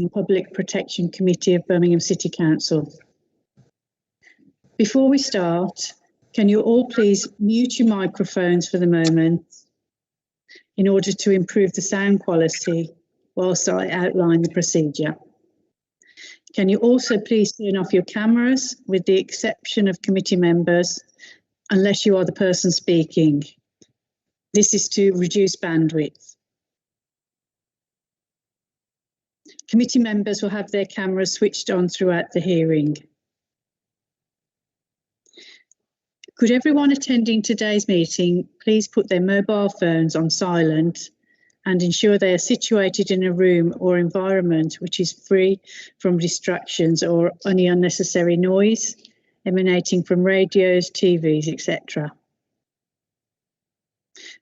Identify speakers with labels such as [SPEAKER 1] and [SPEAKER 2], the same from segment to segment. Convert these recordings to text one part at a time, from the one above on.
[SPEAKER 1] and Public Protection Committee of Birmingham City Council. Before we start, can you all please mute your microphones for the moment in order to improve the sound quality whilst I outline the procedure? Can you also please turn off your cameras with the exception of committee members, unless you are the person speaking. This is to reduce bandwidth. Committee members will have their cameras switched on throughout the hearing. Could everyone attending today's meeting please put their mobile phones on silent and ensure they are situated in a room or environment which is free from distractions or any unnecessary noise emanating from radios, TVs, etc.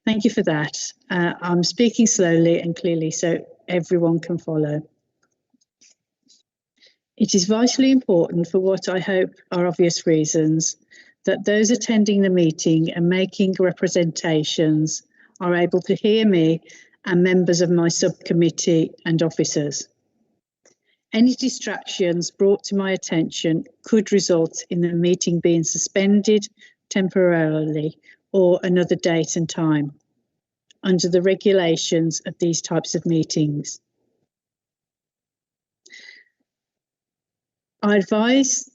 [SPEAKER 1] Thank you for that. I'm speaking slowly and clearly so everyone can follow. It is vitally important, for what I hope are obvious reasons, that those attending the meeting and making representations are able to hear me and members of my subcommittee and officers. Any distractions brought to my attention could result in the meeting being suspended temporarily or another date and time under the regulations of these types of meetings. I advise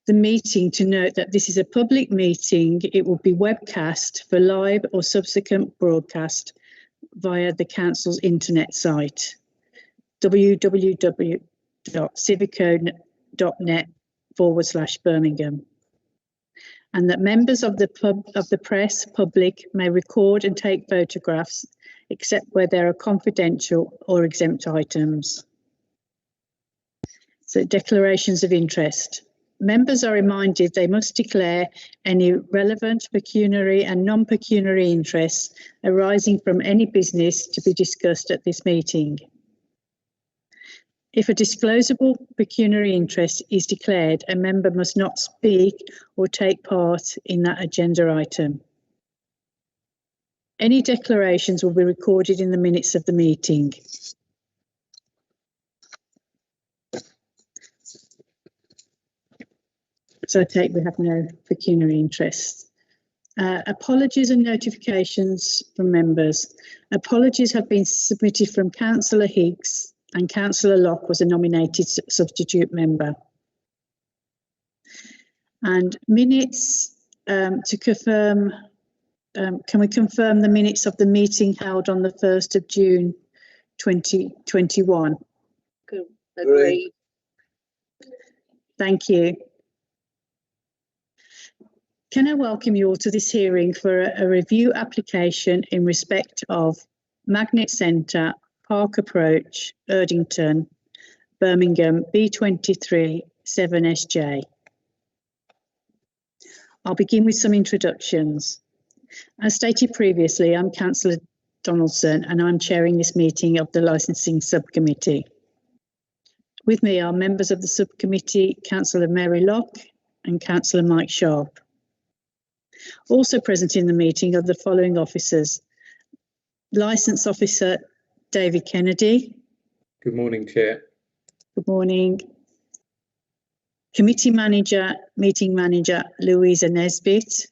[SPEAKER 1] the meeting to note that this is a public meeting. It will be webcast for live or subsequent broadcast via the council's internet site, www.civico.net/Birmingham, and that members of the press public may record and take photographs except where there are confidential or exempt items. So, declarations of interest. Members are reminded they must declare any relevant pecuniary and non-pecuniary interests arising from any business to be discussed at this meeting. If a disclosable pecuniary interest is declared, a member must not speak or take part in that agenda item. Any declarations will be recorded in the minutes of the meeting. So I take we have no pecuniary interests. Apologies and notifications from members. Apologies have been submitted from Councillor Higgs, and Councillor Locke was a nominated substitute member. And minutes to confirm, can we confirm the minutes of the meeting held on the 1st of June 2021? Agreed. Thank you. Can I welcome you all to this hearing for a review application in respect of Magnet Centre, Park Approach, Erdington, Birmingham, B23 7SJ. I'll begin with some introductions. As stated previously, I'm Councillor Donaldson and I'm chairing this meeting of the Licensing Subcommittee. With me are members of the subcommittee, Councillor Mary Locke and Councillor Mike Sharp. Also present in the meeting are the following officers. Licence Officer David Kennedy.
[SPEAKER 2] Good morning, Chair.
[SPEAKER 1] Good morning. Committee Manager, Meeting Manager Louisa Nesbitt.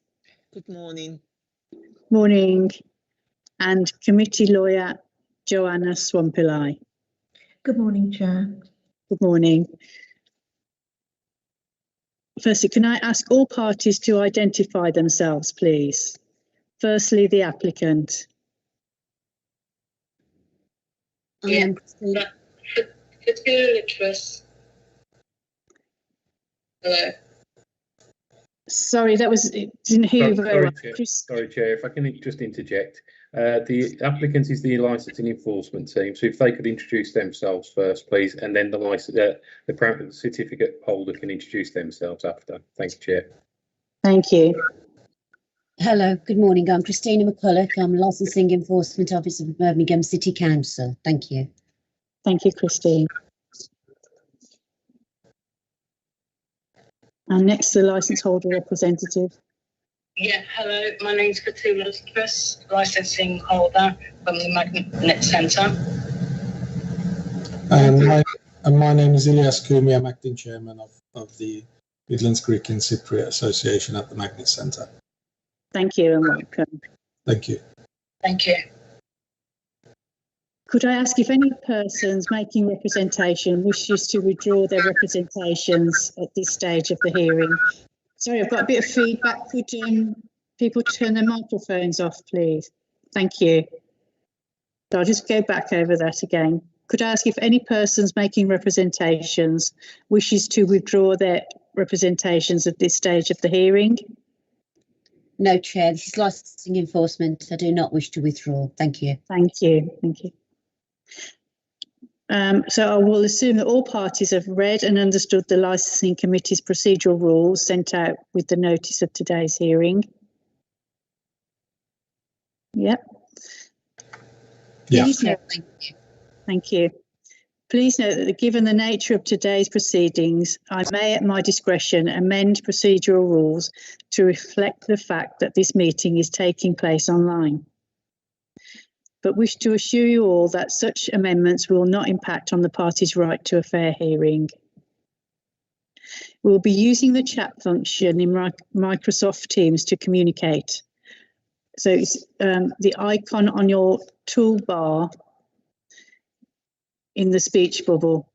[SPEAKER 3] Good morning.
[SPEAKER 1] Morning. And Committee Lawyer Joanna Swampillai.
[SPEAKER 4] Good morning, Chair.
[SPEAKER 1] Good morning. Firstly, can I ask all parties to identify themselves, please? Firstly, the applicant.
[SPEAKER 5] Yeah, hello.
[SPEAKER 1] Sorry, that was, didn't hear you very well.
[SPEAKER 2] Sorry, Chair, if I can just interject. The applicant is the licensing enforcement team, so if they could introduce themselves first, please, and then the certificate holder can introduce themselves after. Thank you, Chair.
[SPEAKER 1] Thank you.
[SPEAKER 6] Hello, good morning. I'm Christina McCulloch. I'm Licensing Enforcement Officer for Birmingham City Council. Thank you.
[SPEAKER 1] Thank you, Christine. And next, the licence holder representative.
[SPEAKER 5] Yeah, hello, my name's Katula Chris, licensing holder from the Magnet Centre.
[SPEAKER 3] And my name is Ilyas Kumi. I'm acting chairman of the Midlands Greek and Cypriot Association at the Magnet Centre.
[SPEAKER 1] Thank you and welcome.
[SPEAKER 3] Thank you.
[SPEAKER 5] Thank you.
[SPEAKER 1] Could I ask if any persons making representation wishes to withdraw their representations at this stage of the hearing? Sorry, I've got a bit of feedback. Could people turn their microphones off, please? Thank you. So I'll just go back over that again. Could I ask if any persons making representations wishes to withdraw their representations at this stage of the hearing?
[SPEAKER 6] No, Chair. This is licensing enforcement. I do not wish to withdraw. Thank you.
[SPEAKER 1] Thank you. Thank you. So I will assume that all parties have read and understood the Licensing Committee's procedural rules sent out with the notice of today's hearing. Yep.
[SPEAKER 3] Yeah.
[SPEAKER 1] Please note,
[SPEAKER 6] Thank you.
[SPEAKER 1] thank you. Please note that given the nature of today's proceedings, I may at my discretion amend procedural rules to reflect the fact that this meeting is taking place online, but wish to assure you all that such amendments will not impact on the party's right to a fair hearing. We'll be using the chat function in Microsoft Teams to communicate. So it's the icon on your toolbar in the speech bubble.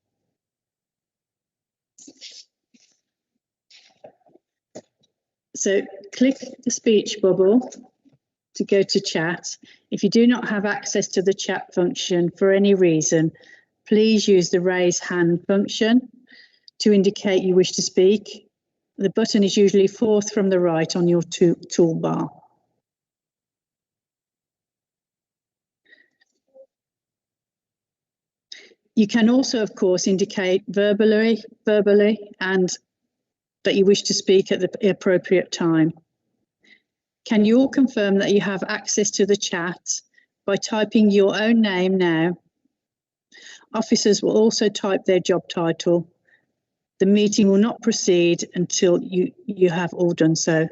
[SPEAKER 1] So click the speech bubble to go to chat. If you do not have access to the chat function for any reason, please use the raise hand function to indicate you wish to speak. The button is usually fourth from the right on your toolbar. You can also, of course, indicate verbally and that you wish to speak at the appropriate time. Can you all confirm that you have access to the chat by typing your own name now? Officers will also type their job title. The meeting will not proceed until you have all done so.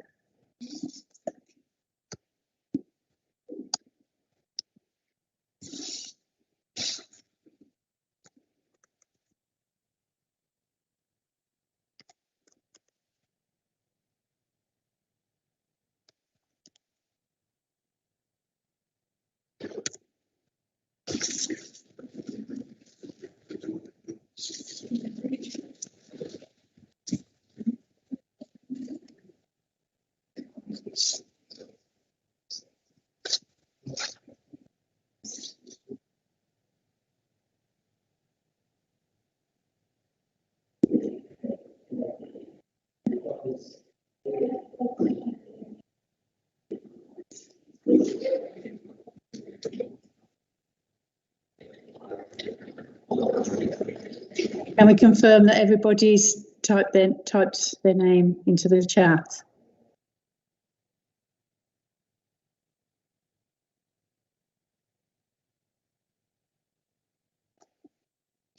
[SPEAKER 1] Can we confirm that everybody's typed their name into the chat?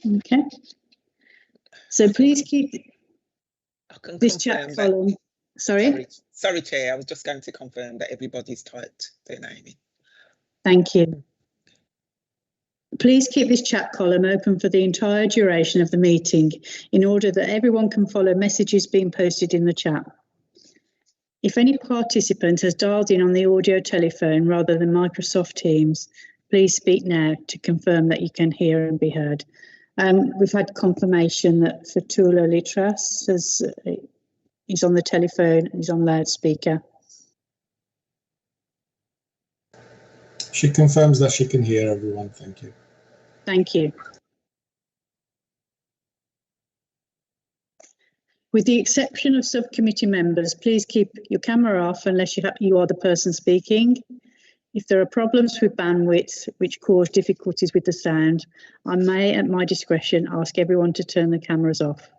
[SPEAKER 1] Okay. So please keep this chat column.
[SPEAKER 7] Sorry, Chair. I was just going to confirm that everybody's typed their name in.
[SPEAKER 1] Thank you. Please keep this chat column open for the entire duration of the meeting in order that everyone can follow messages being posted in the chat. If any participant has dialed in on the audio telephone rather than Microsoft Teams, please speak now to confirm that you can hear and be heard. We've had confirmation that Fatula Litras is on the telephone and is on loudspeaker.
[SPEAKER 3] She confirms that she can hear everyone. Thank you.
[SPEAKER 1] Thank you. With the exception of subcommittee members, please keep your camera off unless you are the person speaking. If there are problems with bandwidth which cause difficulties with the sound, I may, at my discretion, ask everyone to turn the cameras off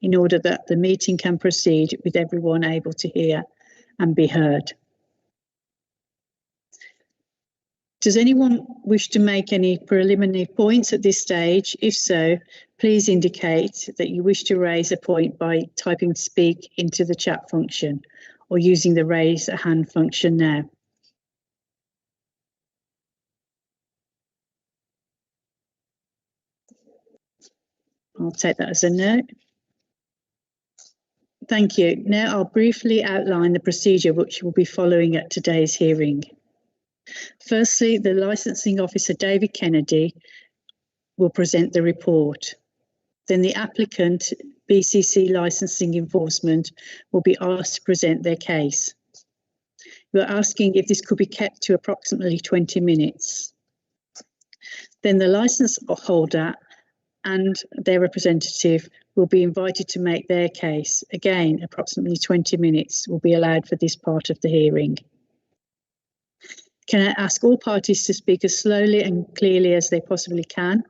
[SPEAKER 1] in order that the meeting can proceed with everyone able to hear and be heard. Does anyone wish to make any preliminary points at this stage? If so, please indicate that you wish to raise a point by typing speak into the chat function or using the raise a hand function now. I'll take that as a no. Thank you. Now I'll briefly outline the procedure which we'll be following at today's hearing. Firstly, the licensing officer, David Kennedy, will present the report. Then the applicant, BCC Licensing Enforcement, will be asked to present their case. We're asking if this could be kept to approximately 20 minutes. Then the licence holder and their representative will be invited to make their case. Again, approximately 20 minutes will be allowed for this part of the hearing. Can I ask all parties to speak as slowly and clearly as they possibly can,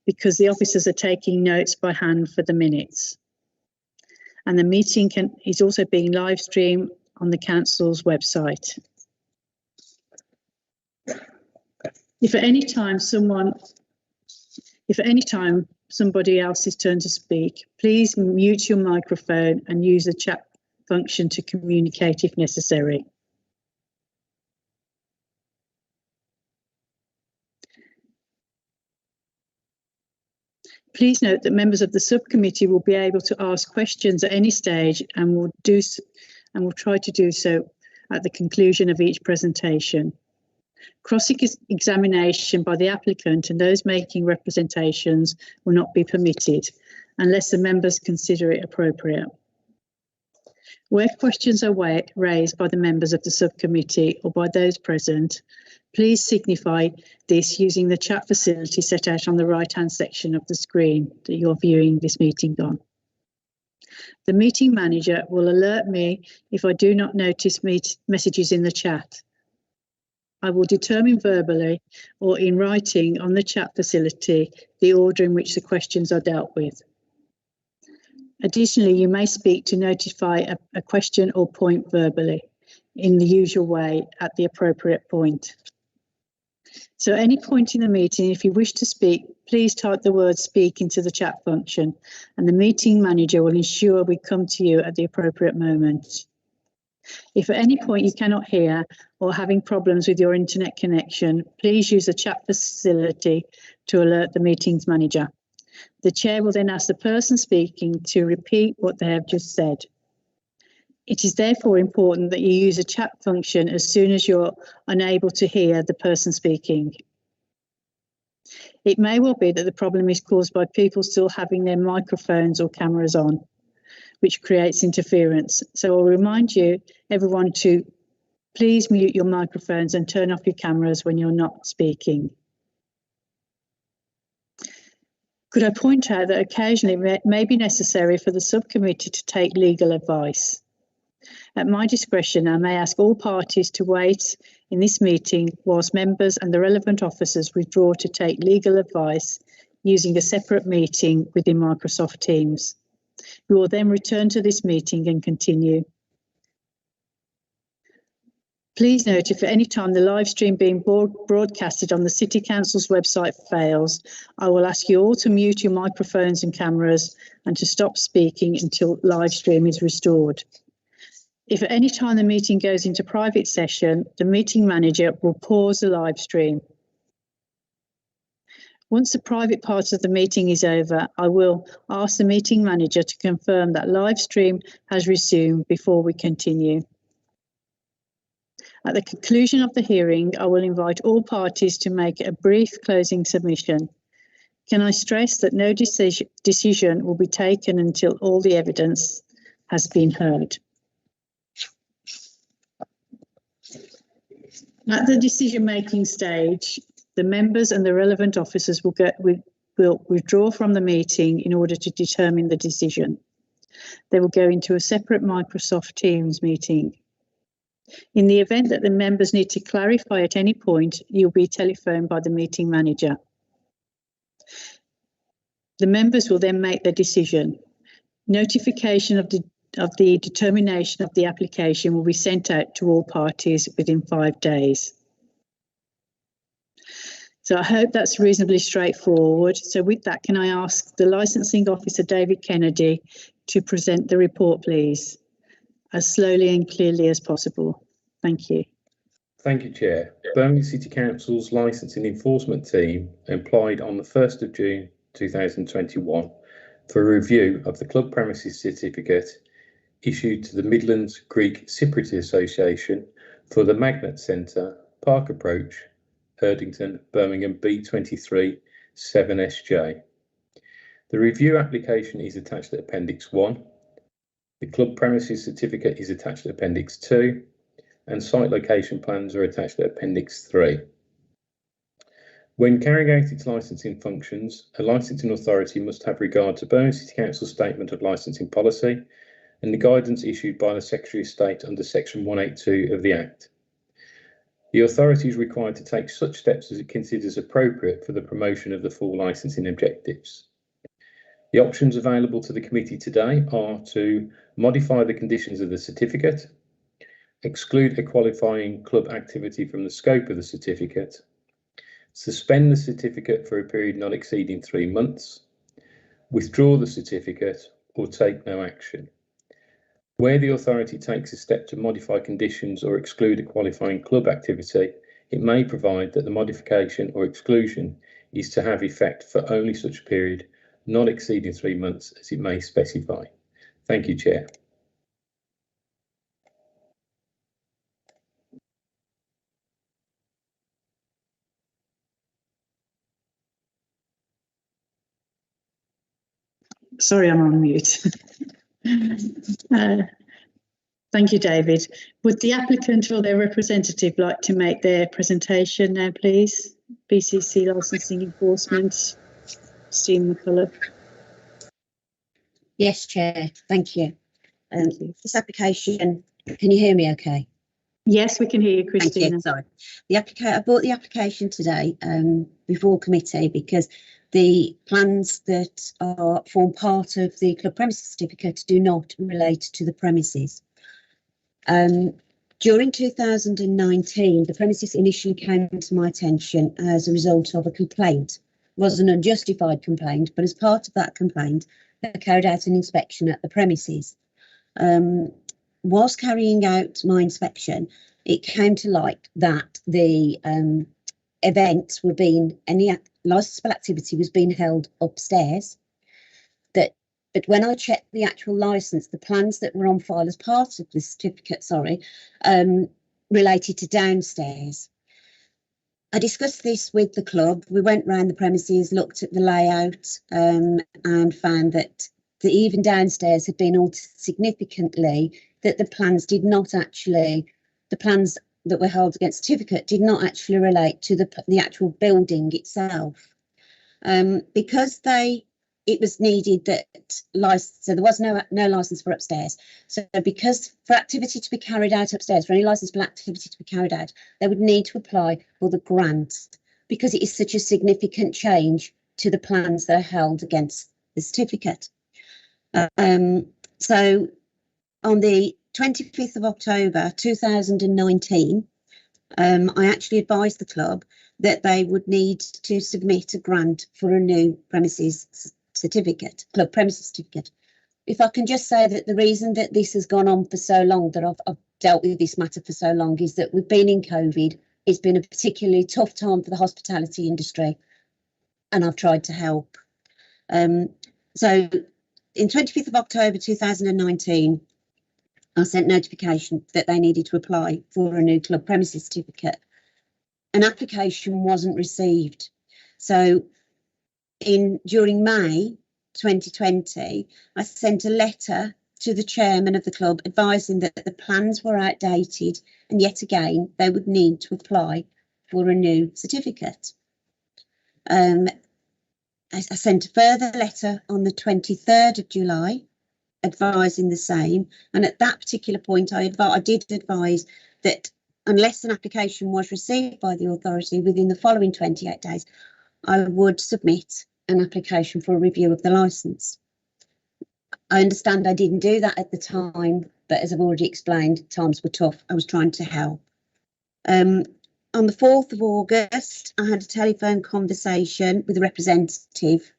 [SPEAKER 1] because the officers are taking notes by hand for the minutes. And the meeting is also being live streamed on the council's website. If at any time somebody else's turn to speak, please mute your microphone and use the chat function to communicate if necessary. Please note that members of the subcommittee will be able to ask questions at any stage and will try to do so at the conclusion of each presentation. Cross-examination by the applicant and those making representations will not be permitted unless the members consider it appropriate. Where questions are raised by the members of the subcommittee or by those present, please signify this using the chat facility set out on the right-hand section of the screen that you're viewing this meeting on. The meeting manager will alert me if I do not notice messages in the chat. I will determine verbally or in writing on the chat facility the order in which the questions are dealt with. Additionally, you may speak to notify a question or point verbally in the usual way at the appropriate point. So at any point in the meeting, if you wish to speak, please type the word speak into the chat function and the meeting manager will ensure we come to you at the appropriate moment. If at any point you cannot hear or having problems with your internet connection, please use the chat facility to alert the meetings manager. The chair will then ask the person speaking to repeat what they have just said. It is therefore important that you use a chat function as soon as you're unable to hear the person speaking. It may well be that the problem is caused by people still having their microphones or cameras on, which creates interference. So I'll remind you, everyone, to please mute your microphones and turn off your cameras when you're not speaking. Could I point out that occasionally it may be necessary for the subcommittee to take legal advice. At my discretion, I may ask all parties to wait in this meeting whilst members and the relevant officers withdraw to take legal advice using a separate meeting within Microsoft Teams. We will then return to this meeting and continue. Please note if at any time the live stream being broadcasted on the City Council's website fails, I will ask you all to mute your microphones and cameras and to stop speaking until live stream is restored. If at any time the meeting goes into private session, the meeting manager will pause the live stream. Once the private part of the meeting is over, I will ask the meeting manager to confirm that live stream has resumed before we continue. At the conclusion of the hearing, I will invite all parties to make a brief closing submission. Can I stress that no decision will be taken until all the evidence has been heard? At the decision-making stage, the members and the relevant officers will withdraw from the meeting in order to determine the decision. They will go into a separate Microsoft Teams meeting. In the event that the members need to clarify at any point, you'll be telephoned by the meeting manager. The members will then make their decision. Notification of the determination of the application will be sent out to all parties within 5 days. So I hope that's reasonably straightforward. So with that, can I ask the licensing officer, David Kennedy, to present the report, please, as slowly and clearly as possible. Thank you.
[SPEAKER 2] Thank you, Chair. Birmingham City Council's licensing enforcement team employed on the 1st of June 2021 for a review of the club premises certificate issued to the Midlands Greek Cypriot Association for the Magnet Centre, Park Approach, Erdington, Birmingham B23 7SJ. The review application is attached to Appendix 1. The club premises certificate is attached to Appendix 2, and site location plans are attached to Appendix 3. When carrying out its licensing functions, a licensing authority must have regard to Birmingham City Council's statement of licensing policy and the guidance issued by the Secretary of State under Section 182 of the Act. The authority is required to take such steps as it considers appropriate for the promotion of the full licensing objectives. The options available to the committee today are to modify the conditions of the certificate, exclude a qualifying club activity from the scope of the certificate, suspend the certificate for a period not exceeding 3 months, withdraw the certificate, or take no action. Where the authority takes a step to modify conditions or exclude a qualifying club activity, it may provide that the modification or exclusion is to have effect for only such a period not exceeding 3 months as it may specify. Thank you, Chair.
[SPEAKER 1] Sorry, I'm on mute. Thank you, David. Would the applicant or their representative like to make their presentation now, please? BCC Licensing Enforcement, Stephen McCulloch.
[SPEAKER 6] Yes, Chair. Thank you.
[SPEAKER 1] Thank you.
[SPEAKER 6] This application, can you hear me okay?
[SPEAKER 1] Yes, we can hear you,
[SPEAKER 6] Thank
[SPEAKER 1] Christina.
[SPEAKER 6] you. Sorry. I brought the application today before committee because the plans that form part of the club premises certificate do not relate to the premises. During 2019, the premises initially came to my attention as a result of a complaint. It was an unjustified complaint, but as part of that complaint, I carried out an inspection at the premises. Whilst carrying out my inspection, it came to light that the events were being, any licensable activity was being held upstairs. But when I checked the actual license, the plans that were on file as part of the certificate, related to downstairs. I discussed this with the club. We went round the premises, looked at the layout, and found that even downstairs had been altered significantly, that the plans that were held against certificate did not actually relate to the actual building itself. Because it was needed so there was no license for upstairs. So because for activity to be carried out upstairs, for any licensable activity to be carried out, they would need to apply for the grant because it is such a significant change to the plans that are held against the certificate. So on the 25th of October 2019, I actually advised the club that they would need to submit a grant for a new premises certificate, club premises certificate. If I can just say that the reason that this has gone on for so long, that I've dealt with this matter for so long, is that we've been in COVID. It's been a particularly tough time for the hospitality industry, and I've tried to help. So in 25th of October 2019, I sent notification that they needed to apply for a new club premises certificate. An application wasn't received. So during May 2020, I sent a letter to the chairman of the club advising that the plans were outdated and yet again they would need to apply for a new certificate. I sent a further letter on the 23rd of July advising the same, and at that particular point I did advise that unless an application was received by the authority within the following 28 days, I would submit an application for a review of the licence. I understand I didn't do that at the time, but as I've already explained, times were tough. I was trying to help. On the 4th of August, I had a telephone conversation with a representative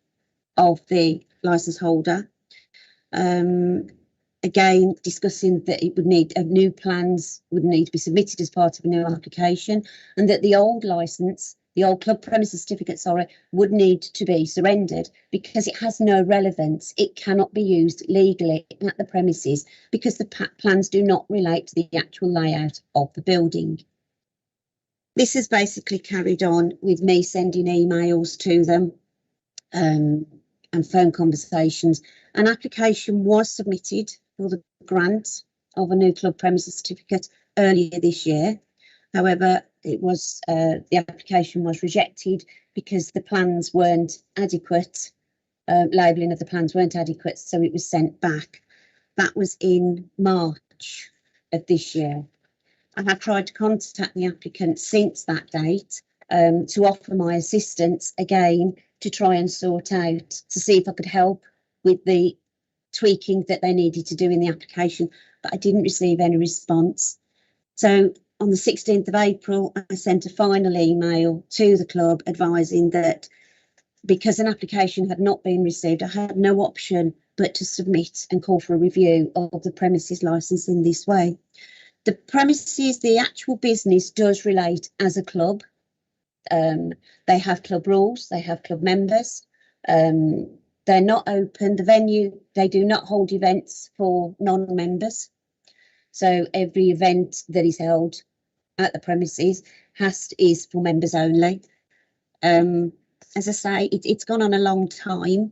[SPEAKER 6] of the licence holder. Again, discussing that it would need new plans would need to be submitted as part of a new application, and that the old licence the old club premises certificate, sorry, would need to be surrendered because it has no relevance. It cannot be used legally at the premises because the plans do not relate to the actual layout of the building. This is basically carried on with me sending emails to them and phone conversations. An application was submitted for the grant of a new club premises certificate earlier this year. However, it was the application was rejected because the plans weren't adequate. Labelling of the plans weren't adequate, so it was sent back. That was in March of this year. I have tried to contact the applicant since that date to offer my assistance again to try and sort out to see if I could help with the tweaking that they needed to do in the application, but I didn't receive any response. So on the 16th of April, I sent a final email to the club advising that because an application had not been received, I had no option but to submit and call for a review of the premises licence in this way. The premises, the actual business does relate as a club. They have club rules, they have club members. They're not open, the venue, they do not hold events for non-members. So every event that is held at the premises is for members only. As I say, it's gone on a long time.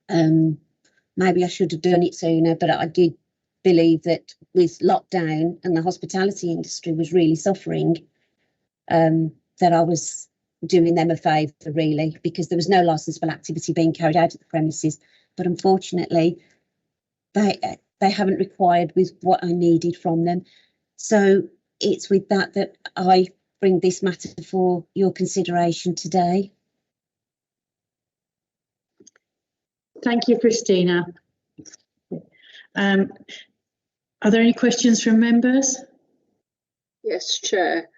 [SPEAKER 6] Maybe I should have done it sooner, but I did believe that with lockdown and the hospitality industry was really suffering, that I was doing them a favour really, because there was no licensable activity being carried out at the premises. But unfortunately, they haven't required with what I needed from them. So it's with that I bring this matter for your consideration today.
[SPEAKER 1] Thank you, Christina. Are there any questions from members?
[SPEAKER 8] Yes, Chair.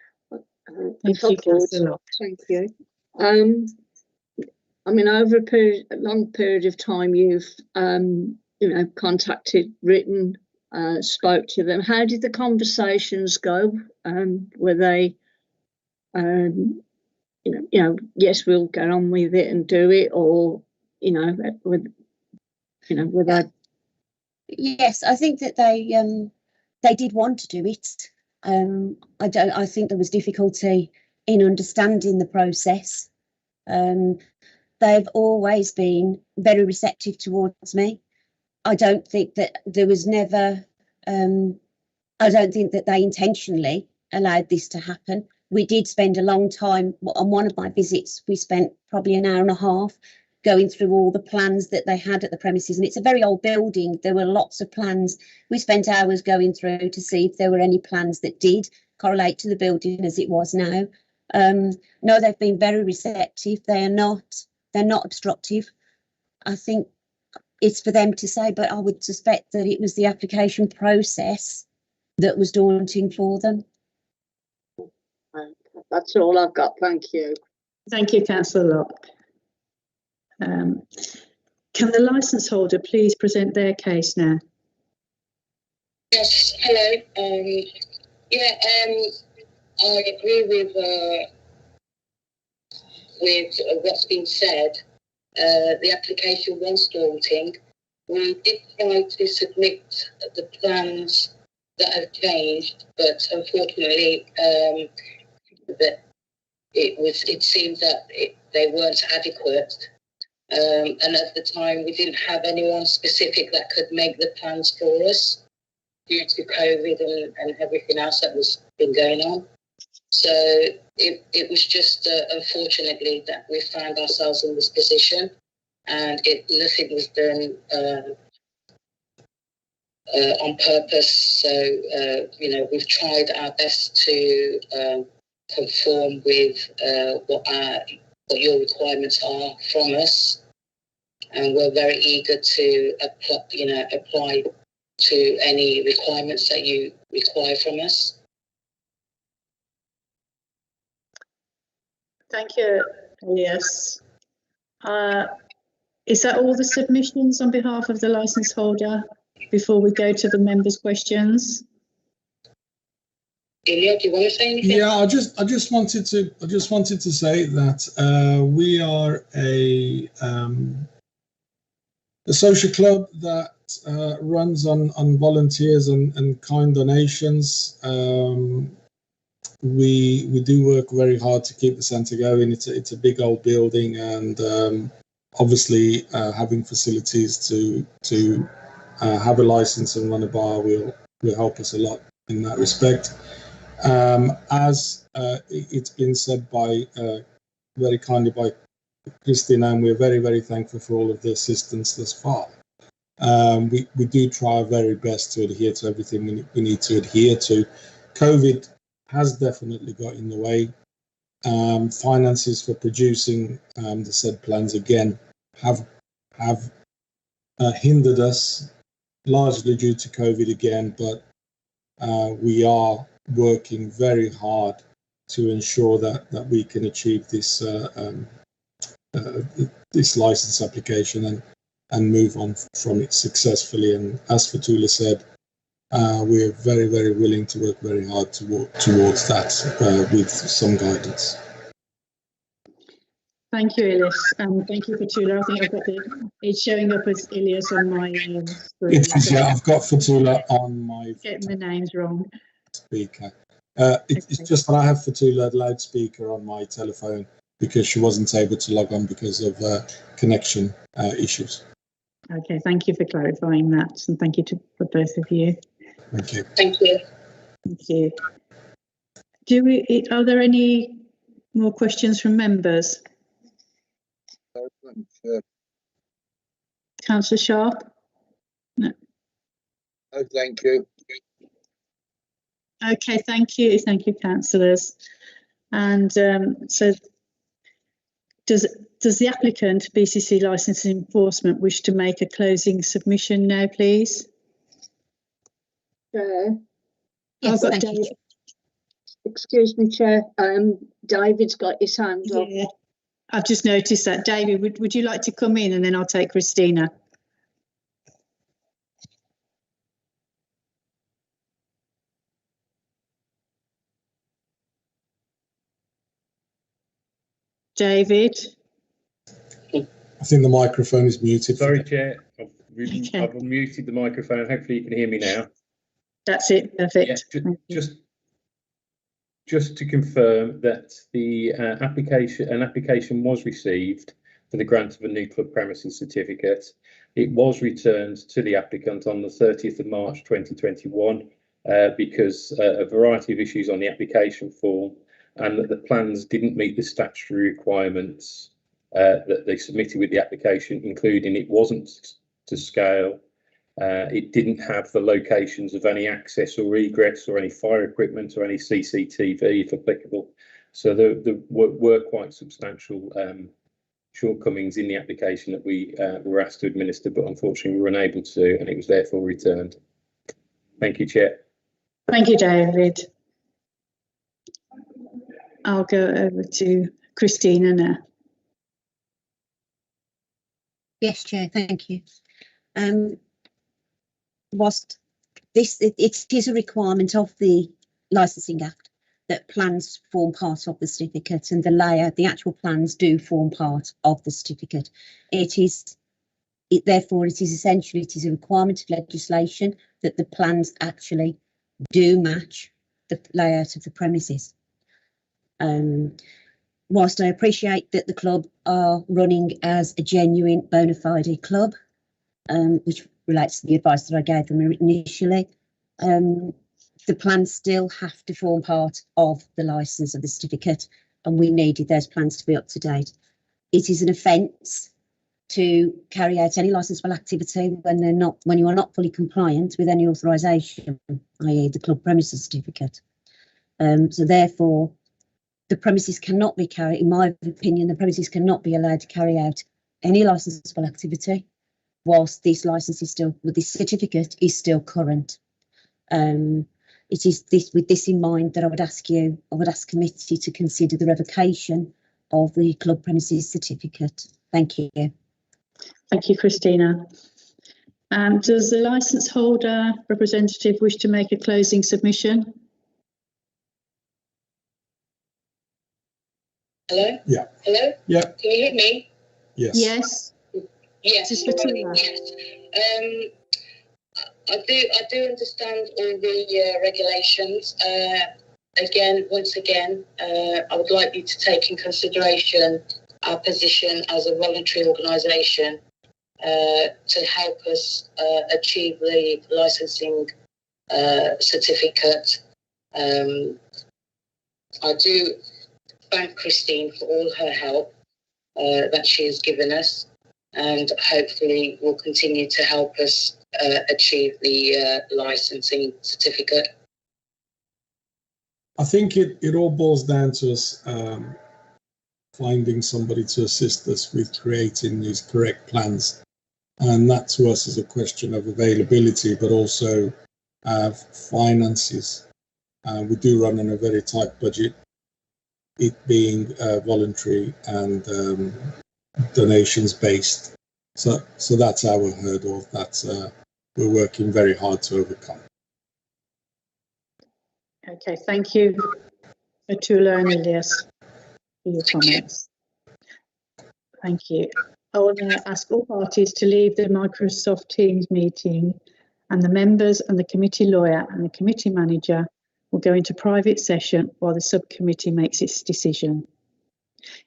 [SPEAKER 1] Thank you, Councillor Locke.
[SPEAKER 8] Thank you. I mean, over a long period of time, you've contacted, written, spoke to them. How did the conversations go? Were they, yes, we'll get on with it and do it, or were they?
[SPEAKER 6] Yes, I think that they did want to do it. I think there was difficulty in understanding the process. They've always been very receptive towards me. I don't think that there was never, I don't think that they intentionally allowed this to happen. We did spend a long time on one of my visits. We spent probably an hour and a half going through all the plans that they had at the premises, and it's a very old building. There were lots of plans. We spent hours going through to see if there were any plans that did correlate to the building as it was now. No, they've been very receptive. They're not obstructive. I think it's for them to say, but I would suspect that it was the application process that was daunting for them.
[SPEAKER 8] That's all I've got. Thank you.
[SPEAKER 1] Thank you, Councillor Locke. Can the licence holder please present their case now?
[SPEAKER 5] Yes, hello. I agree with what's been said. The application was daunting. We did try to submit the plans that have changed, but unfortunately, that it seemed that they weren't adequate. And at the time, we didn't have anyone specific that could make the plans for us due to COVID and everything else that was been going on. So it was just unfortunately that we found ourselves in this position, and nothing was done on purpose. So we've tried our best to conform with what your requirements are from us, and we're very eager to apply to any requirements that you require from us.
[SPEAKER 1] Thank you, Elias. Is that all the submissions on behalf of the licence holder before we go to the members' questions?
[SPEAKER 5] Ilya, do you want to say anything?
[SPEAKER 3] Yeah, I just wanted to say that we are a social club that runs on volunteers and kind donations. We do work very hard to keep the centre going. It's a big old building, and obviously having facilities to have a license and run a bar will help us a lot in that respect. As it's been said by very kindly by Christina, and we're very, very thankful for all of the assistance thus far. We do try our very best to adhere to everything we need to adhere to. COVID has definitely got in the way. Finances for producing the said plans again have hindered us, largely due to COVID again, but we are working very hard to ensure that we can achieve this this license application and move on from it successfully. And as Fatula said, we're very, very willing to work very hard towards that with some guidance.
[SPEAKER 1] Thank you, Ilyas. Thank you, Fatula. I think I've got it's showing up as Ilyas on my screen.
[SPEAKER 3] It is, yeah, I've got Fatula on my
[SPEAKER 1] Getting the names wrong.
[SPEAKER 3] Speaker. It's just that I have Fatula loudspeaker on my telephone because she wasn't able to log on because of connection issues.
[SPEAKER 1] Okay, thank you for clarifying that, and thank you for both of you.
[SPEAKER 3] Thank you.
[SPEAKER 5] Thank you.
[SPEAKER 1] Thank you. Are there any more questions from members? Councillor Sharp? No.
[SPEAKER 9] Oh, thank you.
[SPEAKER 1] Okay, thank you, councillors. And so, does the applicant, BCC Licensing Enforcement, wish to make a closing submission now, please?
[SPEAKER 8] Chair.
[SPEAKER 6] Yes,
[SPEAKER 8] I've got
[SPEAKER 6] thank you.
[SPEAKER 8] David. Excuse me, Chair. David's got his hand up.
[SPEAKER 1] Yeah, I've just noticed that. David, would you like to come in, and then I'll take Christina? David?
[SPEAKER 3] I think the microphone is muted.
[SPEAKER 2] Sorry, Chair. I've
[SPEAKER 1] Okay.
[SPEAKER 2] unmuted the microphone. Hopefully you can hear me now.
[SPEAKER 1] That's it, perfect.
[SPEAKER 2] Yeah, just to confirm that the application was received for the grant of a new club premises certificate. It was returned to the applicant on the 30th of March 2021 because a variety of issues on the application form, and that the plans didn't meet the statutory requirements that they submitted with the application, including it wasn't to scale, it didn't have the locations of any access or egress or any fire equipment or any CCTV if applicable. So there were quite substantial shortcomings in the application that we were asked to administer, but unfortunately we were unable to, and it was therefore returned. Thank you, Chair.
[SPEAKER 1] Thank you, David. I'll go over to Christina now.
[SPEAKER 6] Yes, Chair, thank you. Whilst it is a requirement of the Licensing Act that plans form part of the certificate, and the actual plans do form part of the certificate. Therefore, it is a requirement of legislation that the plans actually do match the layout of the premises. Whilst I appreciate that the club are running as a genuine bona fide club, which relates to the advice that I gave them initially, the plans still have to form part of the licence of the certificate, and we needed those plans to be up to date. It is an offence to carry out any licensable activity when you are not fully compliant with any authorisation, i.e. the club premises certificate. So therefore, the premises cannot be carried, in my opinion, the premises cannot be allowed to carry out any licensable activity whilst this licence is still, with this certificate is still current. It is with this in mind that I would ask committee to consider the revocation of the club premises certificate. Thank you.
[SPEAKER 1] Thank you, Christina. Does the licence holder representative wish to make a closing submission?
[SPEAKER 5] Hello?
[SPEAKER 3] Yeah.
[SPEAKER 5] Hello?
[SPEAKER 3] Yeah.
[SPEAKER 5] Can you hear me?
[SPEAKER 3] Yes.
[SPEAKER 1] Yes.
[SPEAKER 5] Yes.
[SPEAKER 1] Just for Tina.
[SPEAKER 5] Yes. I do understand all the regulations. Once again, I would like you to take in consideration our position as a voluntary organisation to help us achieve the licensing certificate. I do thank Christine for all her help that she has given us, and hopefully will continue to help us achieve the licensing certificate.
[SPEAKER 3] I think it all boils down to us finding somebody to assist us with creating these correct plans. And that to us is a question of availability, but also finances. We do run on a very tight budget, it being voluntary and donations based. So that's our hurdle that we're working very hard to overcome.
[SPEAKER 1] Okay, thank you, Atula and Elias, for your comments. Thank you. I will now ask all parties to leave the Microsoft Teams meeting, and the members and the committee lawyer and the committee manager will go into private session while the subcommittee makes its decision.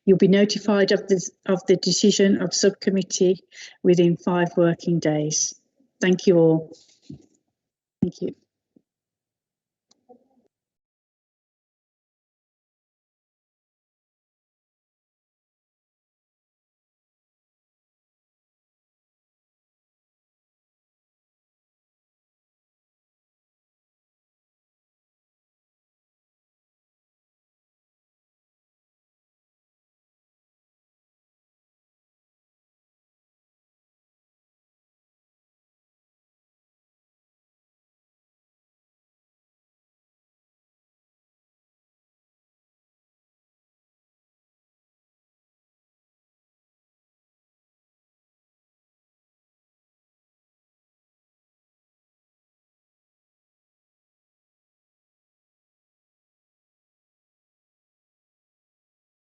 [SPEAKER 1] You'll be notified of the decision of subcommittee within 5 working days. Thank you all. Thank you.